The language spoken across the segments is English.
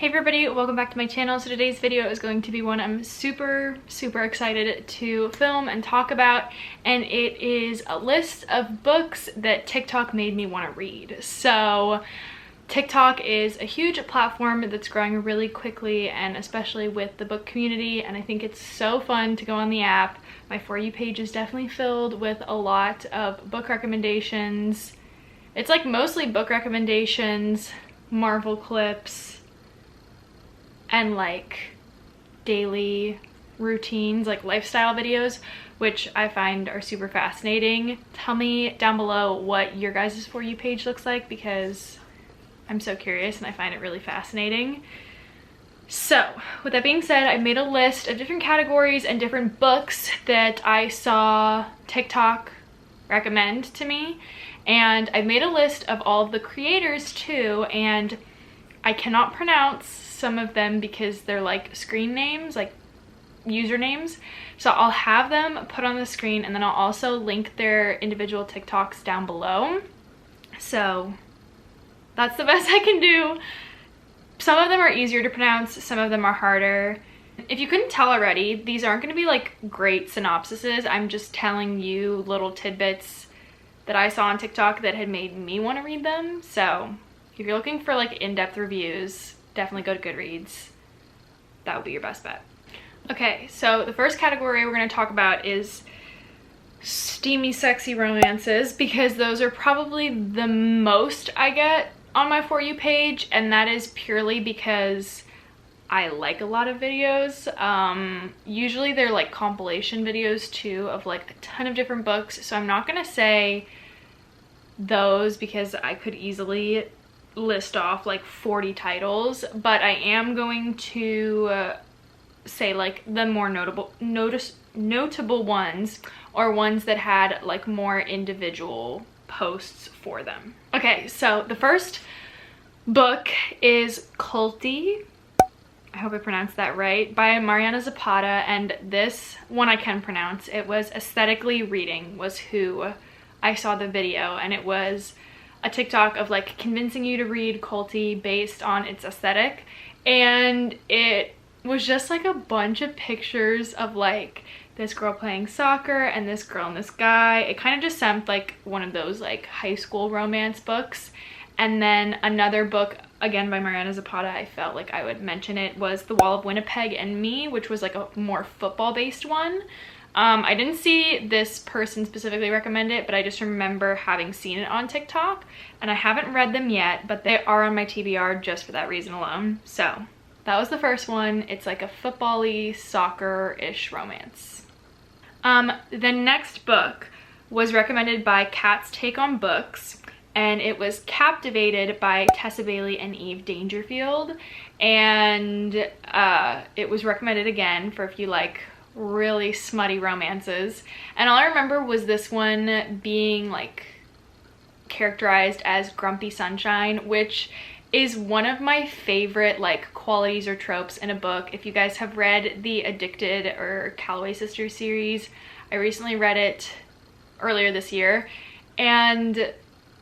Hey everybody, welcome back to my channel. So today's video is going to be one I'm super excited to film and talk about, and it is a list of books that TikTok made me want to read. So TikTok is a huge platform that's growing really quickly, and especially with the book community, and I think it's so fun to go on the app. My For You page is definitely filled with a lot of book recommendations. It's like mostly book recommendations, Marvel clips, and like daily routines, like lifestyle videos, which I find are super fascinating. Tell me down below what your guys' For You page looks like, because I'm so curious and I find it really fascinating. So with that being said, I made a list of different categories and different books that I saw TikTok recommend to me, and I made a list of all of the creators too, and I cannot pronounce some of them because they're like screen names, like usernames. So I'll have them put on the screen, and then I'll also link their individual TikToks down below. So that's the best I can do. Some of them are easier to pronounce, some of them are harder. If you couldn't tell already, these aren't going to be like great synopsises. I'm just telling you little tidbits that I saw on TikTok that had made me want to read them. So if you're looking for like in-depth reviews, definitely go to Goodreads. That would be your best bet. Okay, so the first category we're going to talk about is steamy, sexy romances, because those are probably the most I get on my For You page, and that is purely because I like a lot of videos. Usually they're like compilation videos too of like a ton of different books, so I'm not going to say those because I could easily list off like 40 titles, but I am going to say like the more notable ones, or ones that had like more individual posts for them. Okay, so the first book is Culti, I hope I pronounced that right, by Mariana Zapata, and this one I can pronounce. It was Aesthetically Reading was who I saw the video, and it was a TikTok of like convincing you to read culti based on its aesthetic, and it was just like a bunch of pictures of like this girl playing soccer and this girl and this guy. It kind of just sounded like one of those like high school romance books. And then another book, again by Mariana Zapata, I felt like I would mention it, was The Wall of Winnipeg and Me, which was like a more football based one. I didn't see this person specifically recommend it, but I just remember having seen it on TikTok, and I haven't read them yet, but they are on my TBR just for that reason alone. So that was the first one. It's like a football-y, soccer-ish romance. The next book was recommended by Kat's Take on Books, and it was Captivated by Tessa Bailey and Eve Dangerfield, and it was recommended again for if you like really smutty romances. And all I remember was this one being like characterized as grumpy sunshine, which is one of my favorite like qualities or tropes in a book. If you guys have read the Addicted or Calloway Sisters series, I recently read it earlier this year, and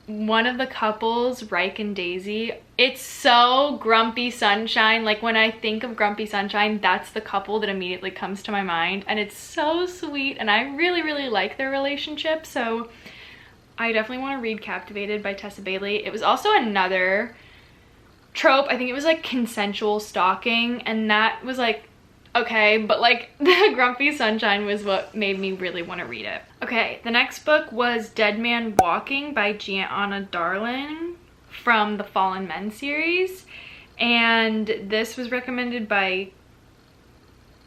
one of the couples, Reich and Daisy, it's so grumpy sunshine. Like when I think of grumpy sunshine, that's the couple that immediately comes to my mind, and it's so sweet, and I really like their relationship. So I definitely want to read Captivated by Tessa Bailey. It was also another trope. I think it was like consensual stalking, and that was like okay, but like the grumpy sunshine was what made me really want to read it. Okay, the next book was Dead Man Walking by Gianna Darling from the Fallen Men series, and this was recommended by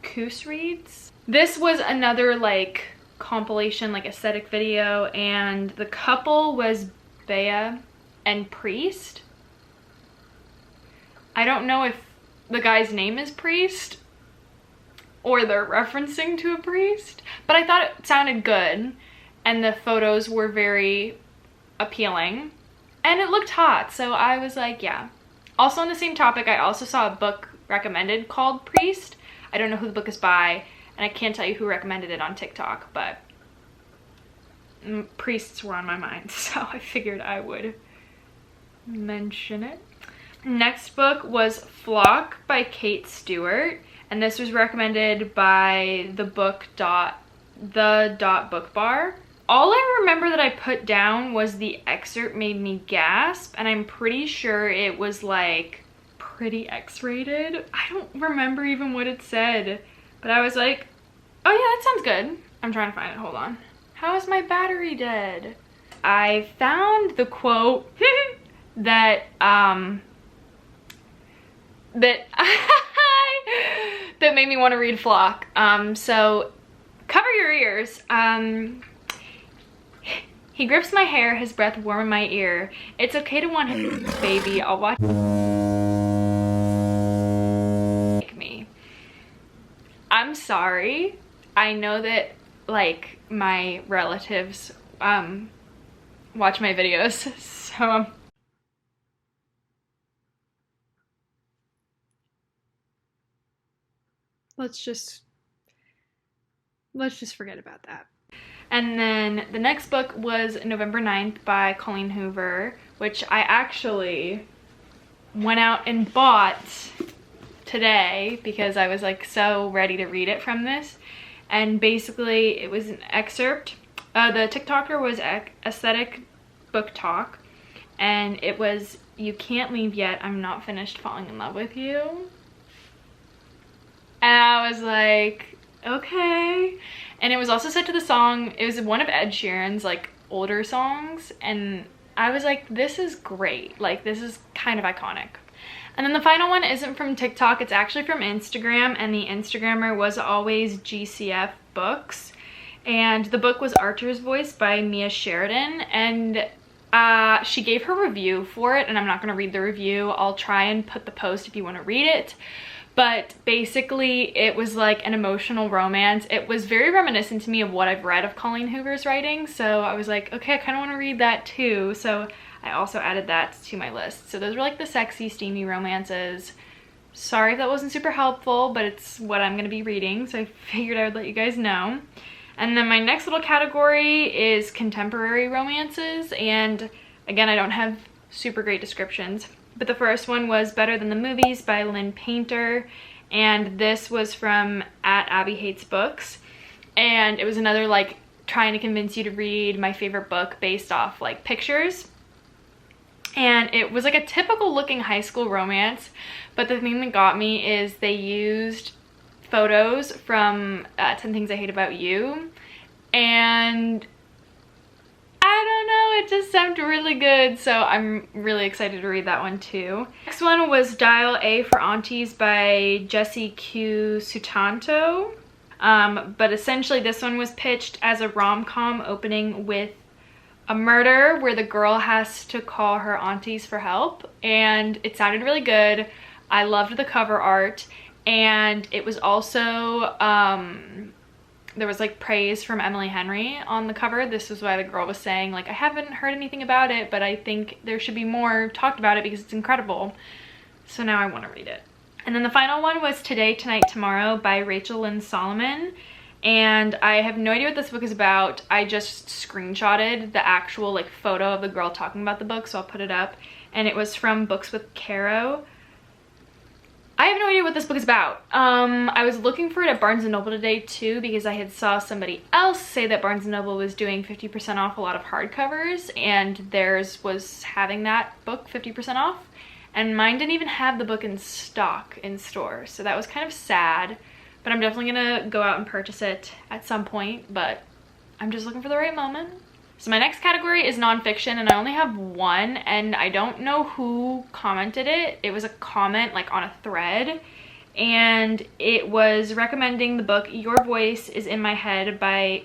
Coos Reads. This was another like compilation, like aesthetic video, and the couple was Bea and Priest. I don't know if the guy's name is Priest or they're referencing to a priest, but I thought it sounded good, and the photos were very appealing, and it looked hot, so I was like, yeah. Also on the same topic, I also saw a book recommended called Priest. I don't know who the book is by, and I can't tell you who recommended it on TikTok, but priests were on my mind, so I figured I would mention it. Next book was Flock by Kate Stewart, and this was recommended by the book book bar. All I remember that I put down was the excerpt made me gasp, and I'm pretty sure it was like pretty X-rated. I don't remember even what it said, but I was like, oh yeah, that sounds good. I'm trying to find it, hold on. How is my battery dead? I found the quote that that made me want to read Flock. So cover your ears. He grips my hair, his breath warm in my ear. It's okay to want him, baby. I'll watch me. I'm sorry. I know that like my relatives watch my videos, so let's just forget about that. And then the next book was November 9th by Colleen Hoover, which I actually went out and bought today because I was like so ready to read it from this. And basically it was an excerpt. The TikToker was Aesthetic Book Talk, and it was, "You can't leave yet, I'm not finished falling in love with you." And I was like, okay. And it was also set to the song, it was one of Ed Sheeran's like older songs, and I was like, this is great. Like, this is kind of iconic. And then the final one isn't from TikTok, it's actually from Instagram, and the Instagrammer was always GCF Books. And the book was Archer's Voice by Mia Sheridan, and she gave her review for it, and I'm not gonna read the review. I'll try and put the post if you wanna read it. But basically it was like an emotional romance. It was very reminiscent to me of what I've read of Colleen Hoover's writing, so I was like, okay, I kind of want to read that too. So I also added that to my list. So those were like the sexy, steamy romances. Sorry if that wasn't super helpful, but it's what I'm going to be reading, so I figured I would let you guys know. And then my next little category is contemporary romances, and again, I don't have super great descriptions. But the first one was Better Than the Movies by Lynn Painter, and this was from @AbbyHatesBooks, and it was another like trying to convince you to read my favorite book based off like pictures. And it was like a typical looking high school romance, but the thing that got me is they used photos from 10 Things I Hate About You, and I don't know, it just sounded really good, so I'm really excited to read that one too. Next one was Dial A for Aunties by Jessie Q Sutanto. But essentially this one was pitched as a rom-com opening with a murder where the girl has to call her aunties for help, and it sounded really good. I loved the cover art, and it was also there was like praise from Emily Henry on the cover. This is why the girl was saying like, I haven't heard anything about it, but I think there should be more talked about it because it's incredible. So now I want to read it. And then the final one was Today, Tonight, Tomorrow by Rachel Lynn Solomon. And I have no idea what this book is about. I just screenshotted the actual like photo of the girl talking about the book, so I'll put it up. And it was from Books with Caro. I have no idea what this book is about. I was looking for it at Barnes & Noble today too because I had saw somebody else say that Barnes & Noble was doing 50% off a lot of hardcovers, and theirs was having that book 50% off, and mine didn't even have the book in stock in store, so that was kind of sad. But I'm definitely gonna go out and purchase it at some point, but I'm just looking for the right moment. So my next category is nonfiction, and I only have one, and I don't know who commented it. It was a comment like on a thread, and it was recommending the book Your Voice in My Head by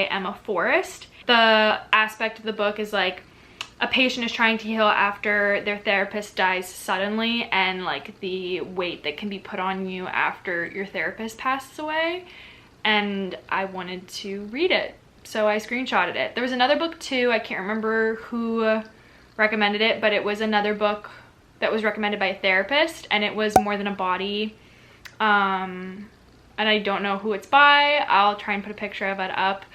Emma Forrest. The aspect of the book is like a patient is trying to heal after their therapist dies suddenly, and like the weight that can be put on you after your therapist passes away, and I wanted to read it. So I screenshotted it. There was another book too, I can't remember who recommended it, but it was another book that was recommended by a therapist, and it was More Than a Body. And I don't know who it's by. I'll try and put a picture of it up.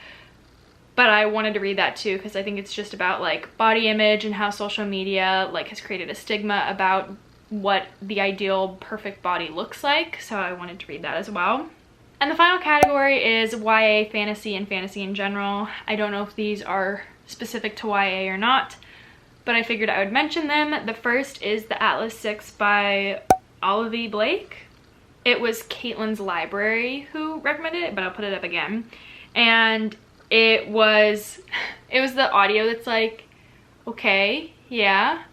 but I wanted to read that too because I think it's just about like body image and how social media like has created a stigma about what the ideal perfect body looks like. So I wanted to read that as well. And the final category is YA fantasy and fantasy in general. I don't know if these are specific to YA or not, but I figured I would mention them. The first is The Atlas Six by Olivia Blake. It was Caitlin's Library who recommended it, but I'll put it up again. And it was the audio that's like, okay, yeah,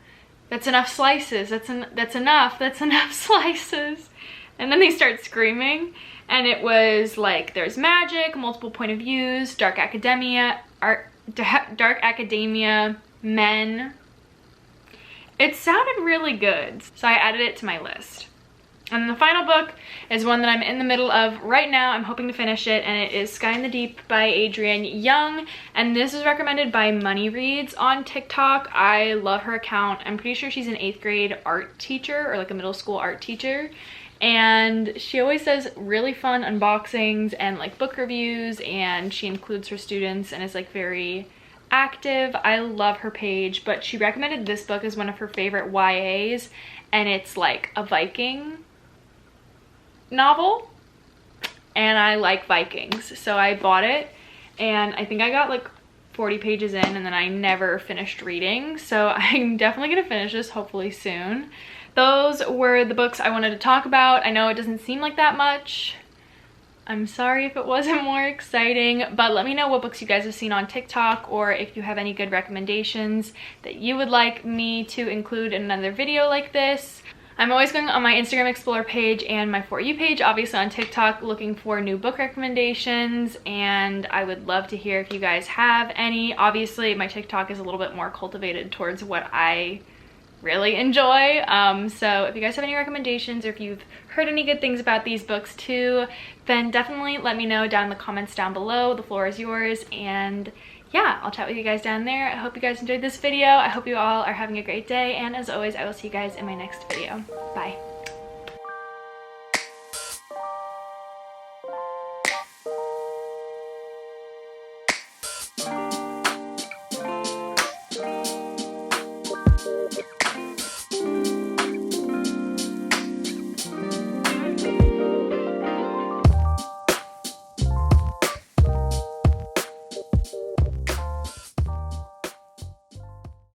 that's enough slices, that's enough slices. And then they start screaming, and it was like, there's magic, multiple point of views, dark academia, men. It sounded really good, so I added it to my list. And the final book is one that I'm in the middle of right now. I'm hoping to finish it, and it is Sky in the Deep by Adrienne Young. And this is recommended by Money Reads on TikTok. I love her account. I'm pretty sure she's an 8th grade art teacher or like a middle school art teacher. And she always does really fun unboxings and like book reviews, and she includes her students and is like very active. I love her page, but she recommended this book as one of her favorite YAs, and it's like a Viking novel, and I like Vikings, so I bought it, and I think I got like 40 pages in, and then I never finished reading, so I'm definitely gonna finish this hopefully soon. Those were the books I wanted to talk about. I know it doesn't seem like that much. I'm sorry if it wasn't more exciting, but let me know what books you guys have seen on TikTok, or if you have any good recommendations that you would like me to include in another video like this. I'm always going on my Instagram Explorer page and my For You page, obviously on TikTok, looking for new book recommendations, and I would love to hear if you guys have any. Obviously, my TikTok is a little bit more cultivated towards what I really enjoy, so if you guys have any recommendations, or if you've heard any good things about these books too, then definitely let me know down in the comments down below. The floor is yours, and yeah, I'll chat with you guys down there. I hope you guys enjoyed this video. I hope you all are having a great day, and as always, I will see you guys in my next video. Bye.